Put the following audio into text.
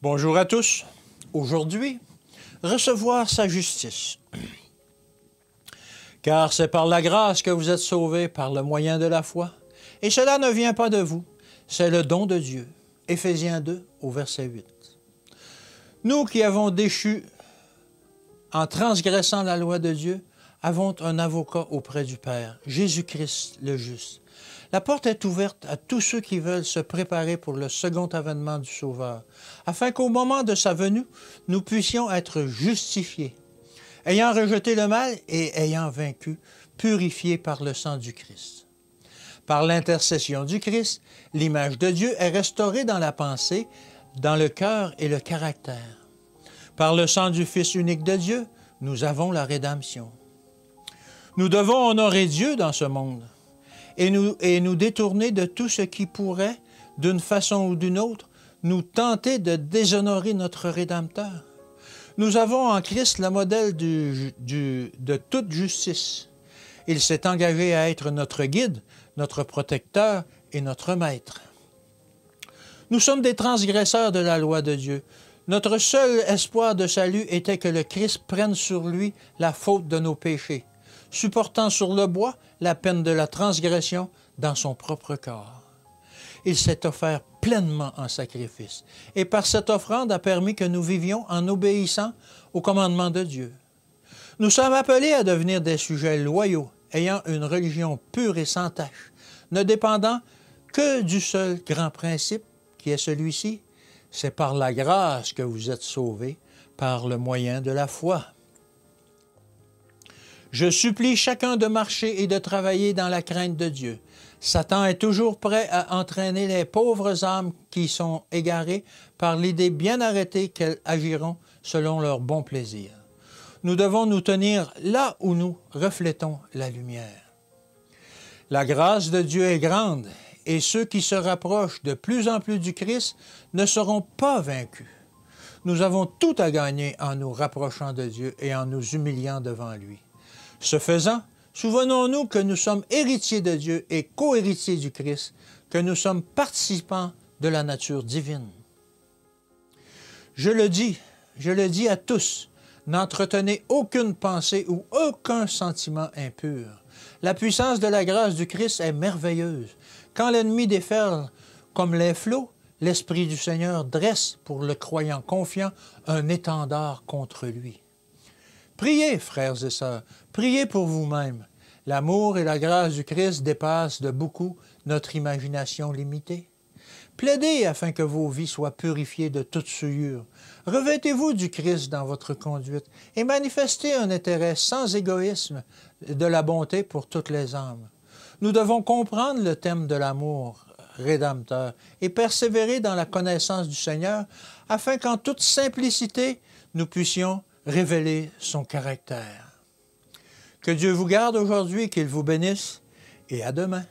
Bonjour à tous. Aujourd'hui, recevoir sa justice. Car c'est par la grâce que vous êtes sauvés par le moyen de la foi. Et cela ne vient pas de vous, c'est le don de Dieu. Éphésiens 2, au verset 8. Nous qui avons déchu en transgressant la loi de Dieu, avons un avocat auprès du Père, Jésus-Christ le juste. La porte est ouverte à tous ceux qui veulent se préparer pour le second avènement du Sauveur, afin qu'au moment de sa venue, nous puissions être justifiés, ayant rejeté le mal et ayant vaincu, purifiés par le sang du Christ. Par l'intercession du Christ, l'image de Dieu est restaurée dans la pensée, dans le cœur et le caractère. Par le sang du Fils unique de Dieu, nous avons la rédemption. Nous devons honorer Dieu dans ce monde et nous détourner de tout ce qui pourrait, d'une façon ou d'une autre, nous tenter de déshonorer notre Rédempteur. Nous avons en Christ le modèle de toute justice. Il s'est engagé à être notre guide, notre protecteur et notre maître. Nous sommes des transgresseurs de la loi de Dieu. Notre seul espoir de salut était que le Christ prenne sur lui la faute de nos péchés, supportant sur le bois la peine de la transgression dans son propre corps. Il s'est offert pleinement en sacrifice, et par cette offrande a permis que nous vivions en obéissant au commandement de Dieu. Nous sommes appelés à devenir des sujets loyaux, ayant une religion pure et sans tache, ne dépendant que du seul grand principe, qui est celui-ci, c'est par la grâce que vous êtes sauvés, par le moyen de la foi. Je supplie chacun de marcher et de travailler dans la crainte de Dieu. Satan est toujours prêt à entraîner les pauvres âmes qui sont égarées par l'idée bien arrêtée qu'elles agiront selon leur bon plaisir. Nous devons nous tenir là où nous reflétons la lumière. La grâce de Dieu est grande, et ceux qui se rapprochent de plus en plus du Christ ne seront pas vaincus. Nous avons tout à gagner en nous rapprochant de Dieu et en nous humiliant devant lui. Ce faisant, souvenons-nous que nous sommes héritiers de Dieu et co-héritiers du Christ, que nous sommes participants de la nature divine. Je le dis à tous, n'entretenez aucune pensée ou aucun sentiment impur. La puissance de la grâce du Christ est merveilleuse. Quand l'ennemi déferle comme les flots, l'Esprit du Seigneur dresse pour le croyant confiant un étendard contre lui. Priez, frères et sœurs, priez pour vous-même. L'amour et la grâce du Christ dépassent de beaucoup notre imagination limitée. Plaidez afin que vos vies soient purifiées de toute souillure. Revêtez-vous du Christ dans votre conduite et manifestez un intérêt sans égoïsme de la bonté pour toutes les âmes. Nous devons comprendre le thème de l'amour rédempteur et persévérer dans la connaissance du Seigneur afin qu'en toute simplicité, nous puissions révéler son caractère. Que Dieu vous garde aujourd'hui, qu'il vous bénisse et à demain.